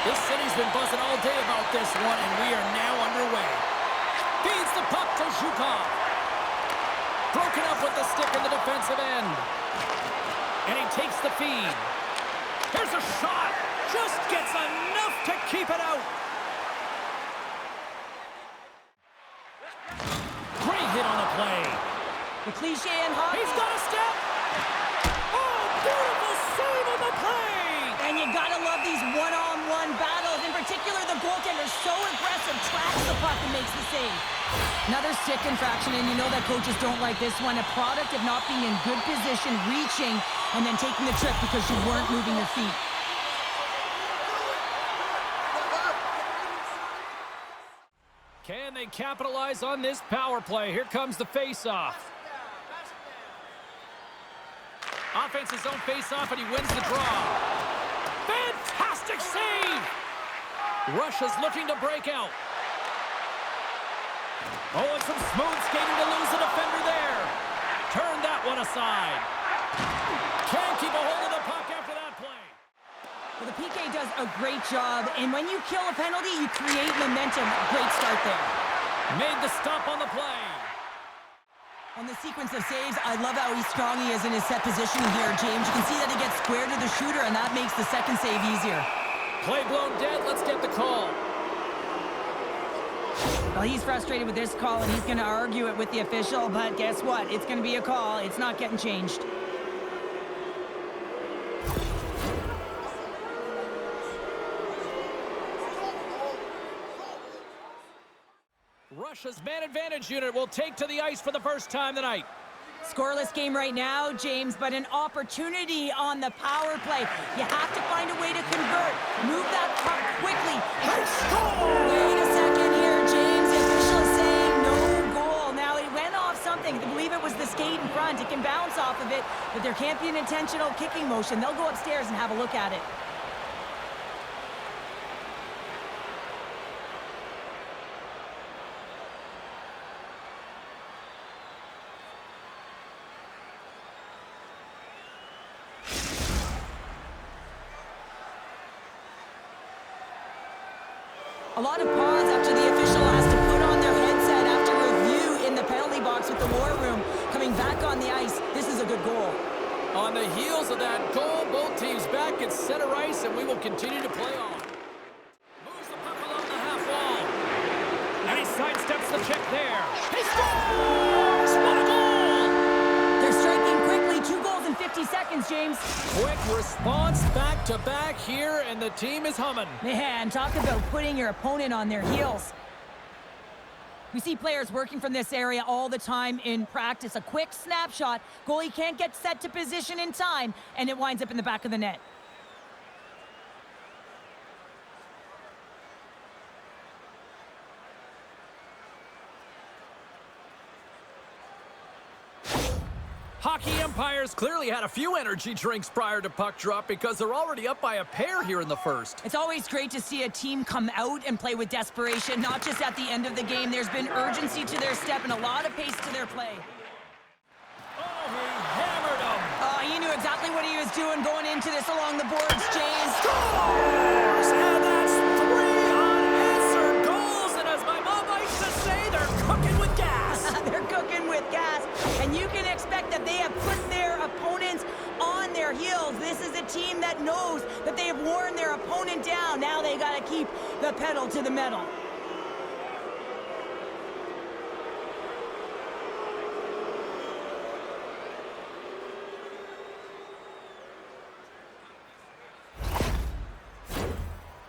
This city's been buzzing all day about this one, and we are now underway. Feeds the puck to Zhukov. Broken up with the stick in the defensive end. And he takes the feed. Here's a shot. Just gets enough to keep it out. Great hit on the play. The cliche in hockey. He's got a step. Oh, beautiful save on the play. And you gotta love these one-on-one battles. In particular, the goaltender so aggressive, tracks the puck and makes the save. Another stick infraction, and you know that coaches don't like this one. A product of not being in good position, reaching, and then taking the trip because you weren't moving your feet. Can they capitalize on this power play? Here comes the face-off. Offense his own face-off, and he wins the draw. Fantastic save! Russia's looking to break out. Oh, and some smooth skating to lose the defender there. Turn that one aside. Can't keep a hold of the puck after that play. Well, the PK does a great job, and when you kill a penalty, you create momentum. Great start there. Made the stop on the play. On the sequence of saves, I love how strong he is in his set positioning here, James. You can see that he gets square to the shooter, and that makes the second save easier. Play blown dead. Let's get the call. Well, he's frustrated with this call, and he's going to argue it with the official, but guess what? It's going to be a call. It's not getting changed. Russia's man advantage unit will take to the ice for the first time tonight. Scoreless game right now, James, but an opportunity on the power play. You have to find a way to convert. Move that puck quickly. They score! Wait a second here, James. The official is saying no goal. Now, it went off something. I believe it was the skate in front. It can bounce off of it, but there can't be an intentional kicking motion. They'll go upstairs and have a look at it. A lot of pause after the official has to put on their headset after review in the penalty box with the war room. Coming back on the ice, this is a good goal. On the heels of that goal, both teams back at center ice, and we will continue to play on. Moves the puck along the half wall. And he sidesteps the check there. He scores! What a goal! They're striking quickly. 2 goals in 50 seconds, James. Quick response back-to-back here, and the team is humming. Man, talk about putting your opponent on their heels. We see players working from this area all the time in practice. A quick snapshot. Goalie can't get set to position in time, and it winds up in the back of the net. Hockey umpires clearly had a few energy drinks prior to puck drop because they're already up by a pair here in the first. It's always great to see a team come out and play with desperation, not just at the end of the game. There's been urgency to their step and a lot of pace to their play. Oh, he hammered him. He knew exactly what he was doing going into this along the boards, James. Scores! And that's 3 unanswered goals, and as my mom likes to say, they're cooking with gas. They're cooking with gas, and you can expect that they have put their opponents on their heels. This is a team that knows that they have worn their opponent down. Now they got to keep the pedal to the metal.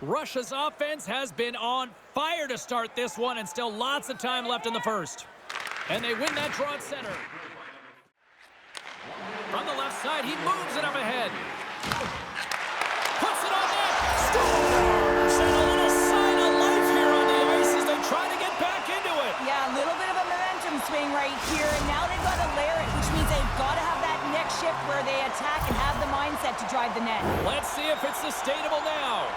Russia's offense has been on fire to start this one, and still lots of time left in the first. And they win that draw at center. From the left side, he moves it up ahead. Puts it on net. Scores! And a little sign of life here on the ice as they try to get back into it. Yeah, a little bit of a momentum swing right here, and now they've got to layer it, which means they've got to have that next shift where they attack and have the mindset to drive the net. Let's see if it's sustainable now.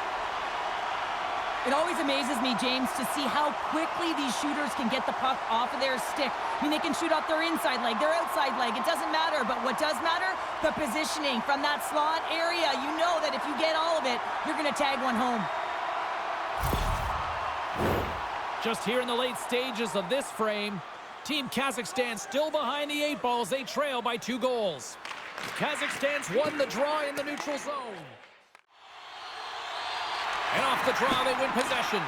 It always amazes me, James, to see how quickly these shooters can get the puck off of their stick. I mean, they can shoot off their inside leg, their outside leg. It doesn't matter, but what does matter? The positioning from that slot area. You know that if you get all of it, you're going to tag one home. Just here in the late stages of this frame, Team Kazakhstan still behind the 8 balls. They trail by 2 goals. Kazakhstan's won the draw in the neutral zone. And off the draw, they win possession.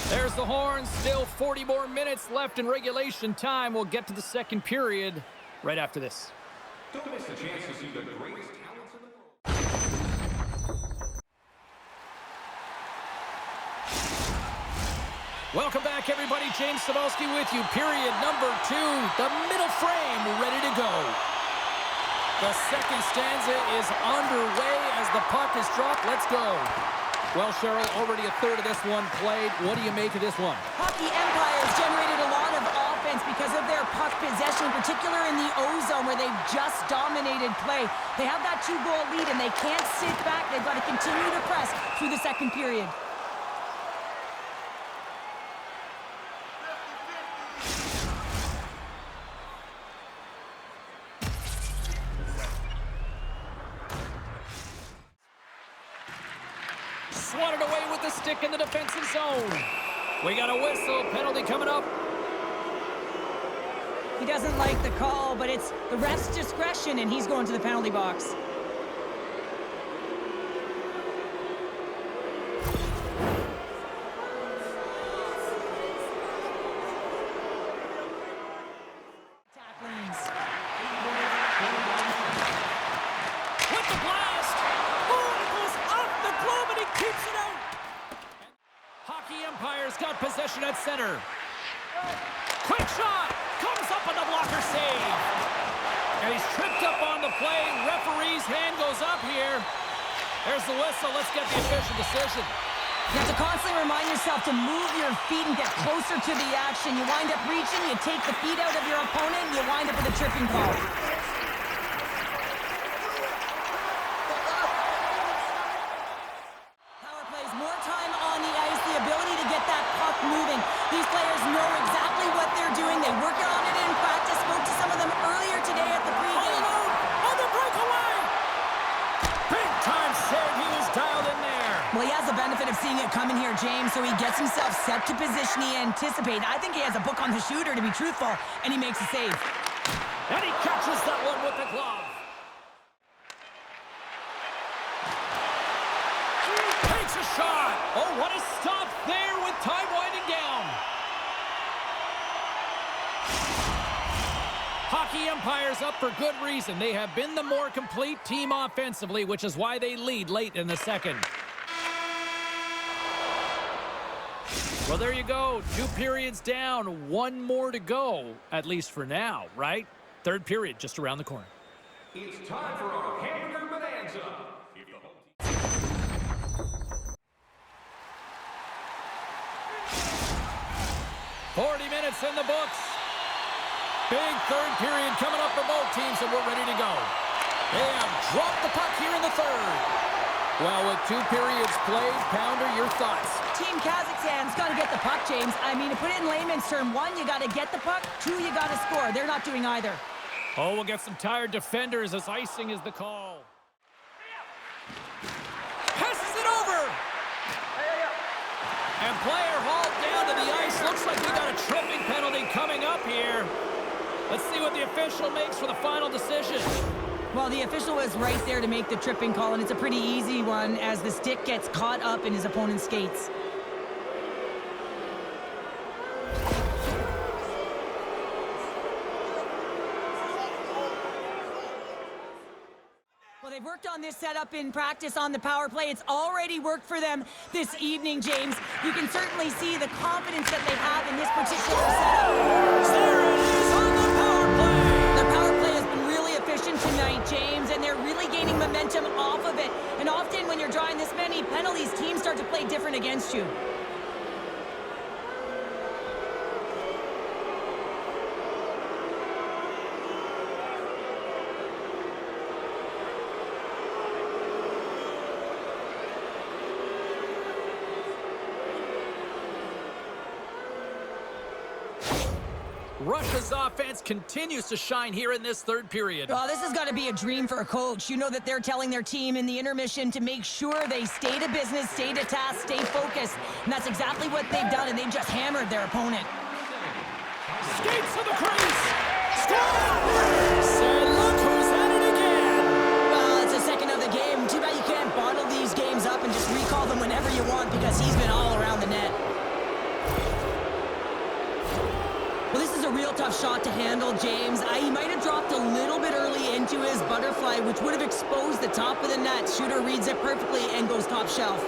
There's the horn. Still 40 more minutes left in regulation time. We'll get to the second period right after this. Don't miss the chance to see the greatest talents in the world. Welcome back, everybody. James Vaukie with you. Period number 2. The middle frame ready to go. The second stanza is underway as the puck is dropped. Let's go. Well, Cheryl, already a third of this one played. What do you make of this one? Hockey Empires generated a lot of offense because of their puck possession, in particular in the O-zone where they've just dominated play. They have that 2-goal lead, and they can't sit back. They've got to continue to press through the second period. Swatted away with the stick in the defensive zone. We got a whistle. Penalty coming up. He doesn't like the call, but it's the ref's discretion, and he's going to the penalty box. Tacklings. With the blast. Oh, it goes off the glove, and he keeps it out. Hockey Empire's got possession at center. Quick shot. Comes up on the blocker save. And he's tripped up on the play. Referee's hand goes up here. There's the whistle. Let's get the official decision. You have to constantly remind yourself to move your feet and get closer to the action. You wind up reaching, you take the feet out of your opponent, and you wind up with a tripping call. Power plays more time on the ice, the ability to get that puck moving. These players know exactly what they're doing. They work on it in practice. Spoke to some of them earlier today at the pregame. On the breakaway! Big time save. He was dialed in there. Well, he has the benefit of seeing it coming here, James, so he gets himself set to position he anticipated. I think he has a book on the shooter, to be truthful, and he makes a save. And he catches that one with the glove. Takes a shot. Oh, what a stop there with time winding down. Hockey Empire's up for good reason. They have been the more complete team offensively, which is why they lead late in the second. Well, there you go. 2 periods down, 1 more to go, at least for now, right? Third period just around the corner. It's time for our hamburger bonanza. If the home team... 40 minutes in the books. Big third period coming up for both teams, and we're ready to go. They have dropped the puck here in the third. Well, with 2 periods played, Pounder, your thoughts? Team Kazakhstan's got to get the puck, James. I mean, to put it in layman's term, 1, you got to get the puck. 2, you got to score. They're not doing either. Oh, we'll get some tired defenders as icing is the call. Passes it over! And player hauled down to the ice. Looks like we got a tripping penalty coming up here. Let's see what the official makes for the final decision. Well, the official was right there to make the tripping call, and it's a pretty easy one as the stick gets caught up in his opponent's skates. Well, they've worked on this setup in practice on the power play. It's already worked for them this evening, James. You can certainly see the confidence that they have in this particular setup. There it is on the power play! Their power play has been really efficient tonight, James, and they're really gaining momentum off of it. And often when you're drawing this many penalties, teams start to play different against you. Russia's offense continues to shine here in this third period. Oh, this has got to be a dream for a coach. You know that they're telling their team in the intermission to make sure they stay to business, stay to task, stay focused. And that's exactly what they've done, and they've just hammered their opponent. Skates to the crease. Scores! And look who's at it again. Well, it's the second of the game. Too bad you can't bottle these games up and just recall them whenever you want, because he's been all around the net. Well, this is a real tough shot to handle, James. He might have dropped a little bit early into his butterfly, which would have exposed the top of the net. Shooter reads it perfectly and goes top shelf.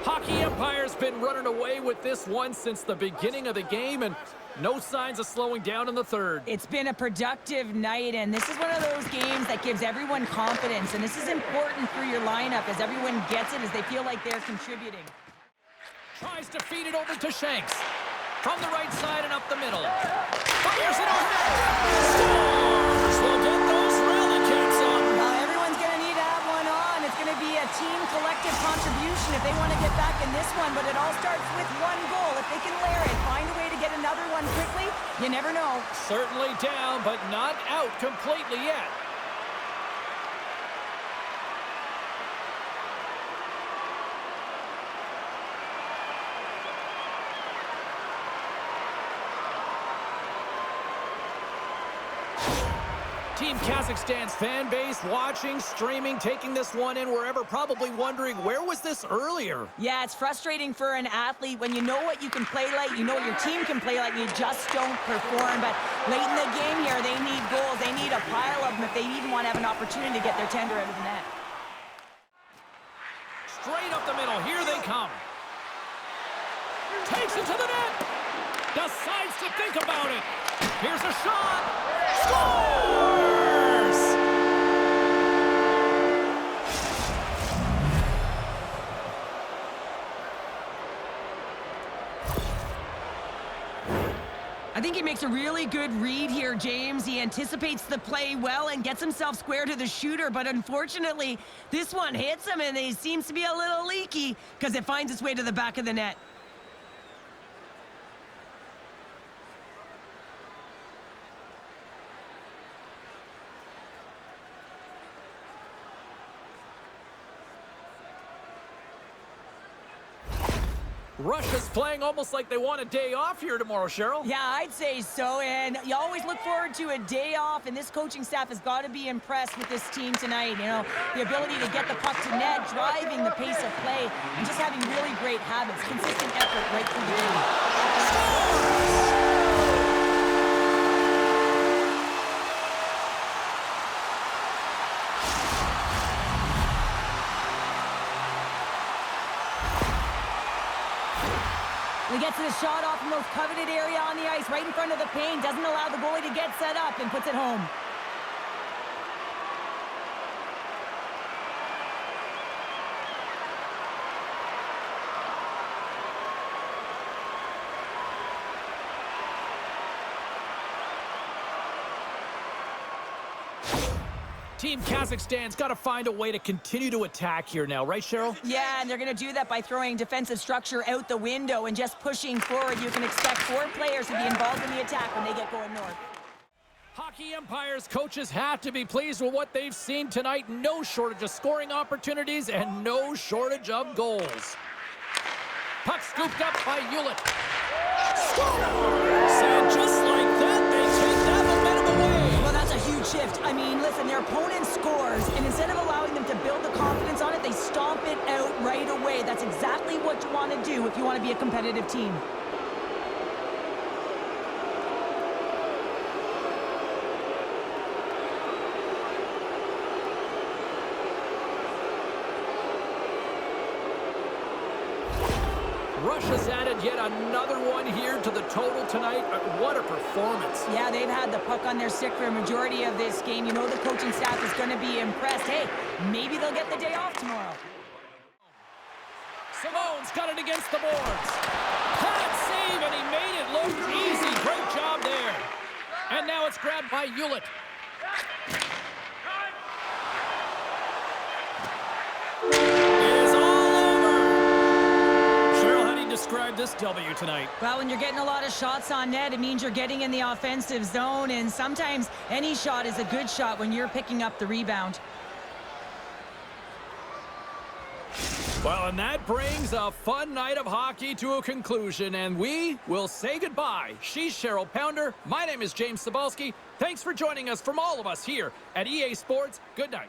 Hockey Empire's been running away with this one since the beginning of the game, and no signs of slowing down in the third. It's been a productive night, and this is one of those games that gives everyone confidence, and this is important for your lineup as everyone gets it, as they feel like they're contributing. Tries to feed it over to Shanks. From the right side and up the middle. Fires it over. Stars will get those rally caps on. Everyone's going to need to have one on. It's going to be a team collective contribution if they want to get back in this one, but it all starts with one goal. If they can layer it, find a way to get another one quickly, you never know. Certainly down, but not out completely yet. Team Kazakhstan's fan base watching, streaming, taking this one in wherever, probably wondering, where was this earlier? Yeah, it's frustrating for an athlete when you know what you can play like, you know what your team can play like, you just don't perform. But late in the game here, they need goals. They need a pile of them if they even want to have an opportunity to get their tender out of the net. Straight up the middle. Here they come. Takes it to the net. Decides to think about it. Here's a shot. Scores! I think he makes a really good read here, James. He anticipates the play well and gets himself square to the shooter, but unfortunately, this one hits him and he seems to be a little leaky because it finds its way to the back of the net. Russia's playing almost like they want a day off here tomorrow, Cheryl. Yeah, I'd say so, and you always look forward to a day off, and this coaching staff has got to be impressed with this team tonight. You know, the ability to get the puck to net, driving the pace of play, and just having really great habits, consistent effort right through the game. He gets the shot off the most coveted area on the ice, right in front of the paint, doesn't allow the goalie to get set up, and puts it home. Team Kazakhstan's got to find a way to continue to attack here now, right, Cheryl? Yeah, and they're going to do that by throwing defensive structure out the window and just pushing forward. You can expect 4 players to be involved in the attack when they get going north. Hockey Empire's coaches have to be pleased with what they've seen tonight. No shortage of scoring opportunities and no shortage of goals. Puck scooped up by Hewlett. Scores! And just like that, they take that momentum away. Well, that's a huge shift. I mean, listen, their opponent scores, and instead of allowing them to build the confidence on it, they stomp it out right away. That's exactly what you want to do if you want to be a competitive team. Russia's added yet another one here to the total tonight. What a performance. Yeah, they've had the puck on their stick for a majority of this game. You know the coaching staff is going to be impressed. Hey, maybe they'll get the day off tomorrow. Simone's got it against the boards. Pad save, and he made it look easy. Great job there. And now it's grabbed by Hewlett. It's all over. Cheryl, how do you describe this W tonight? Well, when you're getting a lot of shots on net, it means you're getting in the offensive zone, and sometimes any shot is a good shot when you're picking up the rebound. Well, and that brings a fun night of hockey to a conclusion, and we will say goodbye. She's Cheryl Pounder. My name is James Cebulski. Thanks for joining us from all of us here at EA Sports. Good night.